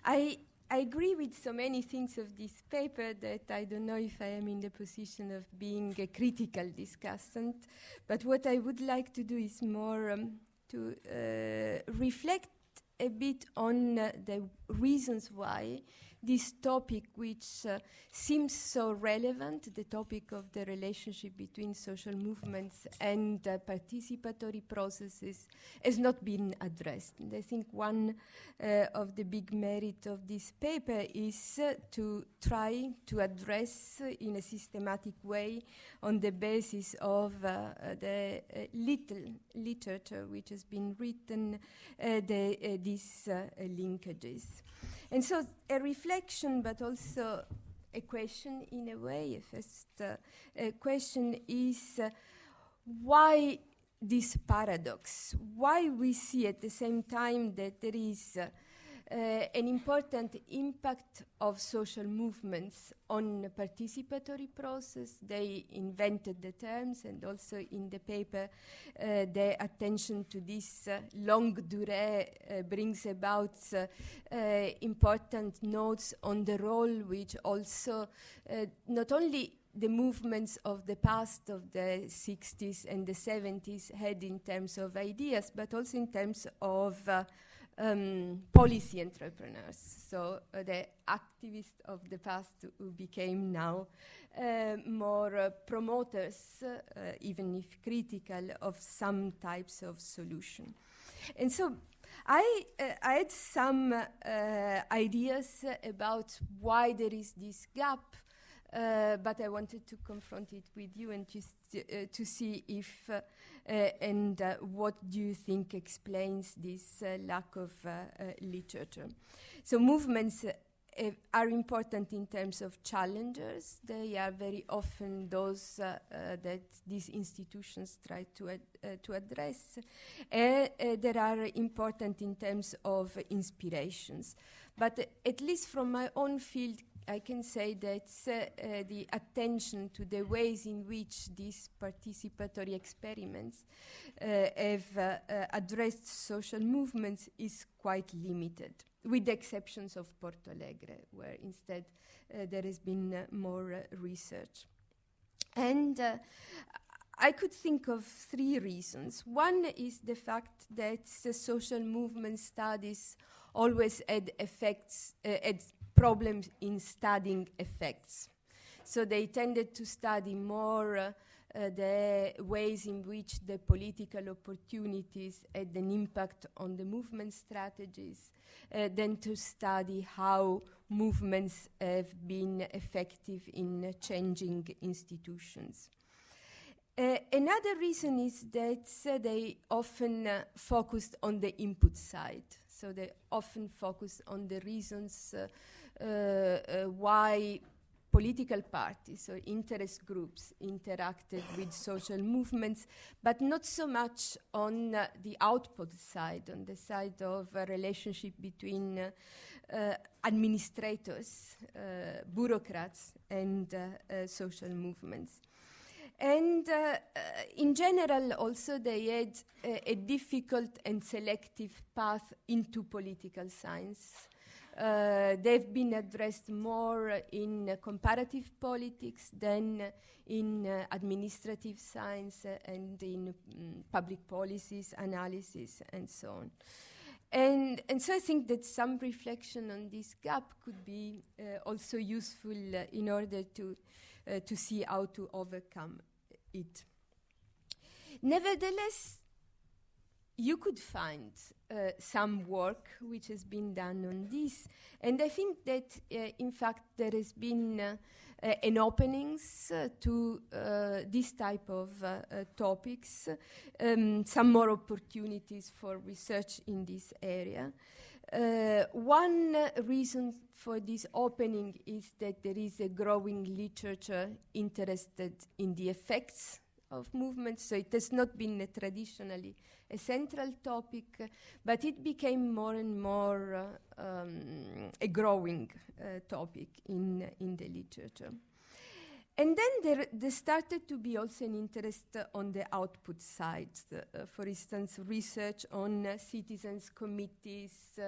I agree with so many things of this paper that I don't know if I am in the position of being a critical discussant, but what I would like to do is more to reflect a bit on the reasons why this topic, which seems so relevant, the topic of the relationship between social movements and participatory processes, has not been addressed. And I think one of the big merits of this paper is to try to address in a systematic way, on the basis of the little literature which has been written, these linkages. And so a reflection, but also a question in a way. A first question is why this paradox? Why we see at the same time that there is an important impact of social movements on the participatory process. They invented the terms, and also in the paper the attention to this longue durée brings about important notes on the role which also not only the movements of the past, of the 60s and the 70s, had in terms of ideas, but also in terms of policy entrepreneurs. So the activists of the past who became now more promoters, even if critical, of some types of solution. And so I had some ideas about why there is this gap, but I wanted to confront it with you and just to see if and what do you think explains this lack of literature. So movements are important in terms of challengers. They are very often those that these institutions try to address. They are important in terms of inspirations. But at least from my own field, I can say that the attention to the ways in which these participatory experiments have addressed social movements is quite limited, with the exceptions of Porto Alegre, where instead there has been more research. And I could think of three reasons. One is the fact that the social movement studies always had effects, had problems in studying effects. So they tended to study more the ways in which the political opportunities had an impact on the movement strategies than to study how movements have been effective in changing institutions. Another reason is that they often focused on the input side. So they often focus on the reasons why political parties or interest groups interacted with social movements, but not so much on the output side, on the side of a relationship between administrators, bureaucrats, and social movements. And in general, also, they had a difficult and selective path into political science. They've been addressed more in comparative politics than in administrative science and in public policies, analysis, and so on. And so I think that some reflection on this gap could be also useful in order to see how to overcome it. Nevertheless, you could find some work which has been done on this, and I think that in fact there has been an openings to this type of topics, some more opportunities for research in this area. One reason for this opening is that there is a growing literature interested in the effects of movements, so it has not been traditionally a central topic, but it became more and more a growing topic in the literature. And then there started to be also an interest on the output side. For instance, research on citizens' committees,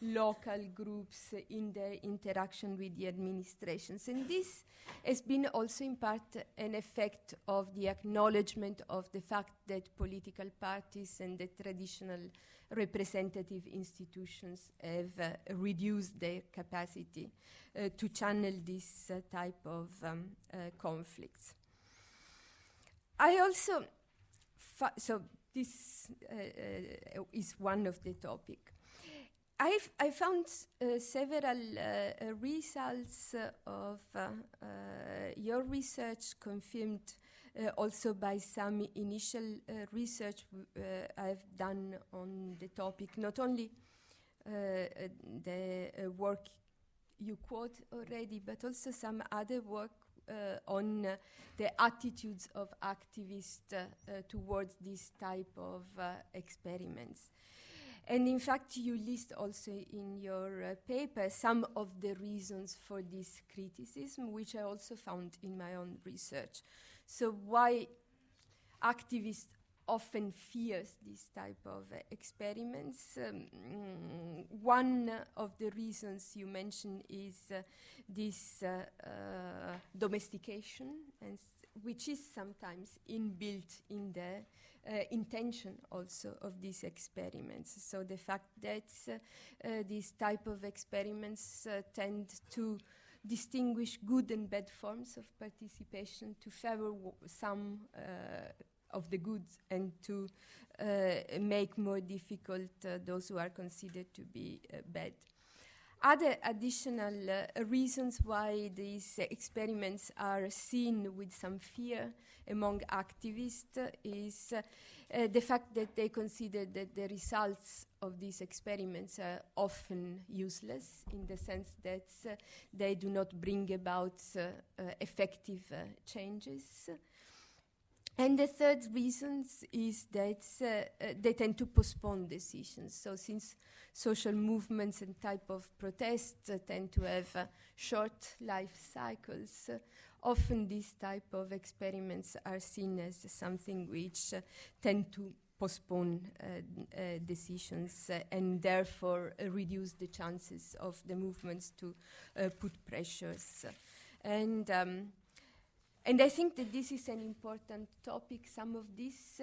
local groups in their interaction with the administrations. And this has been also in part an effect of the acknowledgement of the fact that political parties and the traditional representative institutions have reduced their capacity to channel this type of conflicts. I also, so this is one of the topic. I found several results of your research confirmed also by some initial research I've done on the topic, not only the work you quote already, but also some other work on the attitudes of activists towards this type of experiments. And in fact, you list also in your paper some of the reasons for this criticism, which I also found in my own research. So why activists often fears this type of experiments. One of the reasons you mention is this domestication, and which is sometimes inbuilt in the intention also of these experiments. So the fact that these type of experiments tend to distinguish good and bad forms of participation to favor some of the goods and to make more difficult those who are considered to be bad. Other additional reasons why these experiments are seen with some fear among activists is the fact that they consider that the results of these experiments are often useless in the sense that they do not bring about effective changes. And the third reason is that they tend to postpone decisions. So since social movements and type of protests tend to have short life cycles, often these type of experiments are seen as something which tend to postpone decisions and therefore reduce the chances of the movements to put pressures. And I think that this is an important topic. Some of these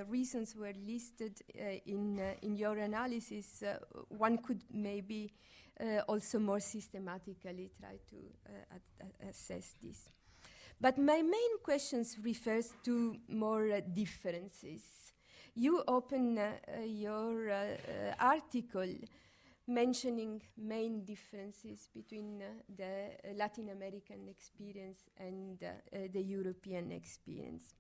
reasons were listed in your analysis. One could maybe also more systematically try to assess this. But my main questions refers to more differences. You open your article mentioning main differences between the Latin American experience and the European experience.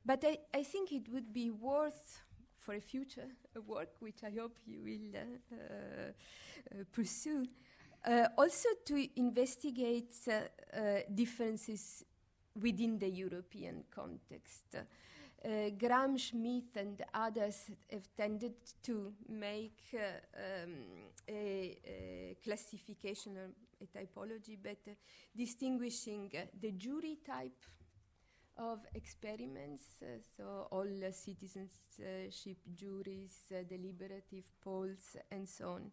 But I think it would be worth, for a future work, which I hope you will pursue, also to investigate differences within the European context. Graham, Schmidt, and others have tended to make a classification or a typology, but distinguishing the jury type of experiments, so all citizenship juries, deliberative polls, and so on.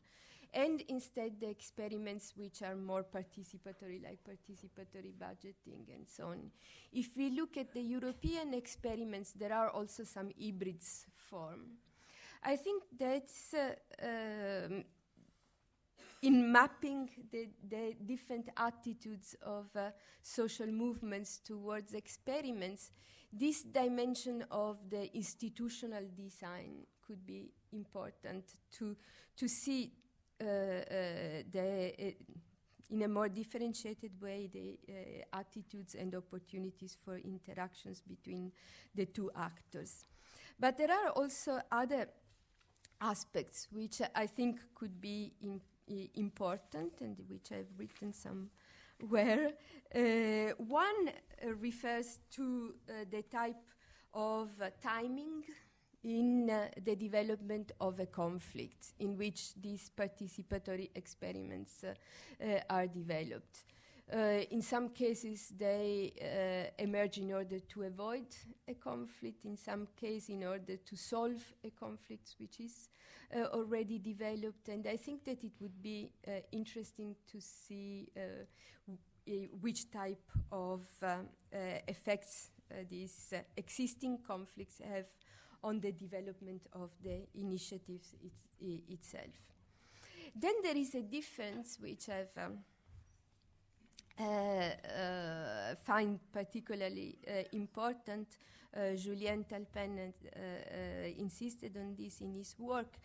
And instead the experiments which are more participatory, like participatory budgeting and so on. If we look at the European experiments, there are also some hybrids form. I think that's in mapping the different attitudes of social movements towards experiments, this dimension of the institutional design could be important to see in a more differentiated way the attitudes and opportunities for interactions between the two actors. But there are also other aspects which I think could be important and which I've written somewhere. One refers to the type of timing in the development of a conflict in which these participatory experiments are developed. In some cases, they emerge in order to avoid a conflict. In some cases, in order to solve a conflict which is already developed. And I think that it would be interesting to see which type of effects these existing conflicts have on the development of the initiatives itself. Then there is a difference which I've find particularly important. Julien Talpen insisted on this in his work.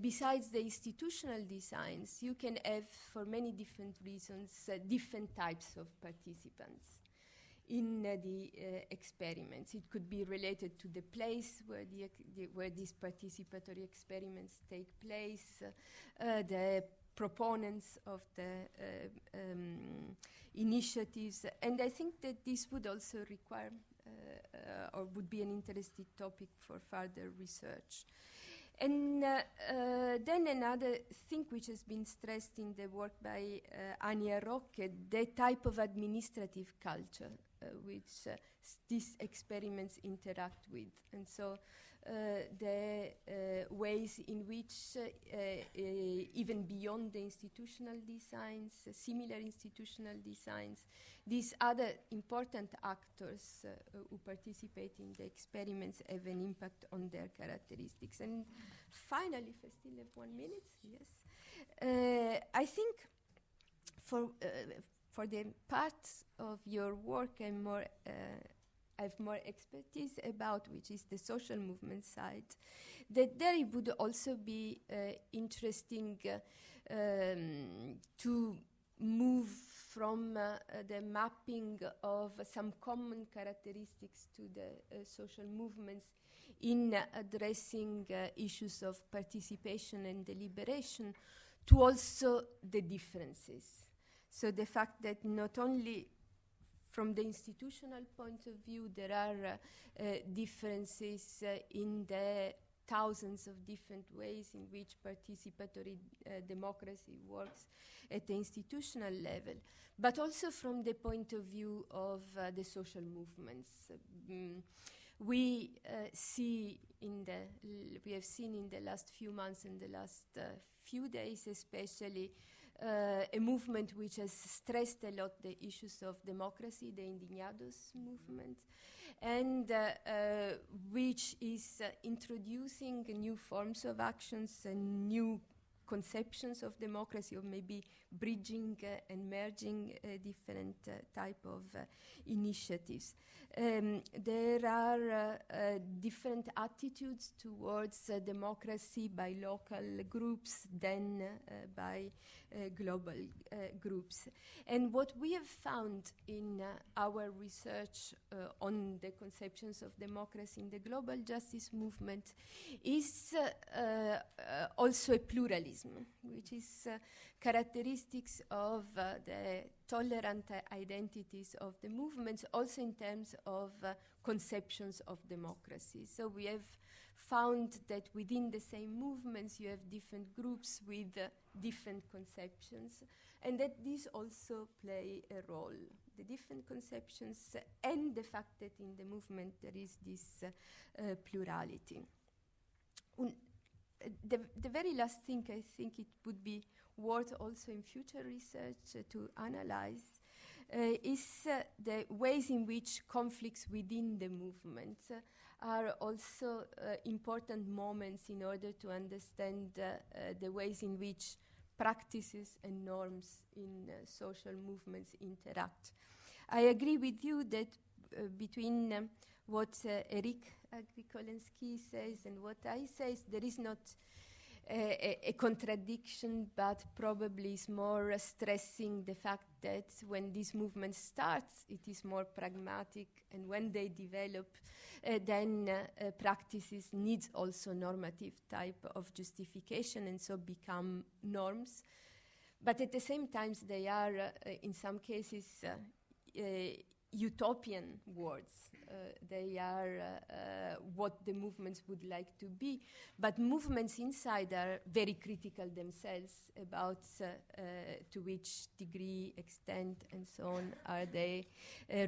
Besides the institutional designs, you can have, for many different reasons, different types of participants in the experiments. It could be related to the place where where these participatory experiments take place, the proponents of the initiatives, and I think that this would also require or would be an interesting topic for further research. And then another thing which has been stressed in the work by Anja Rocke, the type of administrative culture which these experiments interact with. And so the ways in which, even beyond the institutional designs, similar institutional designs, these other important actors who participate in the experiments have an impact on their characteristics. And finally, if I still have 1 minute, yes, I think for the part of your work I have more expertise about, which is the social movement side, that there it would also be interesting to move from the mapping of some common characteristics to the social movements in addressing issues of participation and deliberation to also the differences. So the fact that not only from the institutional point of view, there are differences in the thousands of different ways in which participatory democracy works at the institutional level, but also from the point of view of the social movements. We have seen in the last few months and the last few days especially, a movement which has stressed a lot the issues of democracy, the Indignados movement, and which is introducing new forms of actions and new conceptions of democracy, or maybe bridging and merging different type of initiatives. There are different attitudes towards democracy by local groups than by global groups. And what we have found in our research on the conceptions of democracy in the global justice movement is also a pluralism, which is characteristics of the tolerant identities of the movements, also in terms of conceptions of democracy. So we have found that within the same movements you have different groups with different conceptions, and that these also play a role. The different conceptions and the fact that in the movement there is this plurality. The very last thing I think it would be worth also in future research to analyze is the ways in which conflicts within the movement are also important moments in order to understand the ways in which practices and norms in social movements interact. I agree with you that between what Eric Agrikolensky says and what I say, there is not a contradiction, but probably is more stressing the fact that when this movement starts, it is more pragmatic, and when they develop, then practices needs also normative type of justification, and so become norms. But at the same time, they are, in some cases, utopian words. They are what the movements would like to be. But movements inside are very critical themselves about to which degree, extent, and so on are they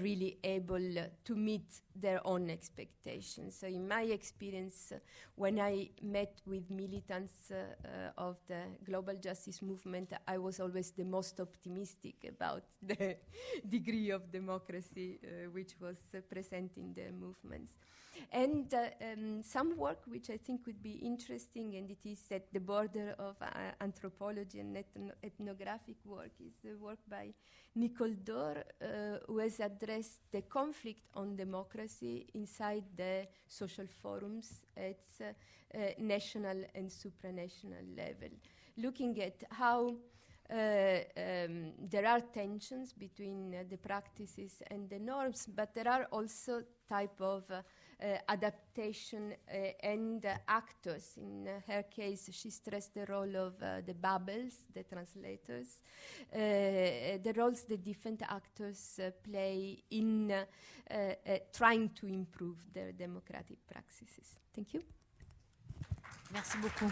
really able to meet their own expectations. So in my experience, when I met with militants of the global justice movement, I was always the most optimistic about the degree of democracy which was present in the movements. And some work which I think would be interesting, and it is at the border of anthropology and ethnographic work, is the work by Nicole Dore, who has addressed the conflict on democracy inside the social forums at national and supranational level, looking at how there are tensions between the practices and the norms, but there are also type of adaptation and actors. In her case, she stressed the role of the bubbles, the translators, the roles the different actors play in trying to improve their democratic practices. Thank you. Merci beaucoup.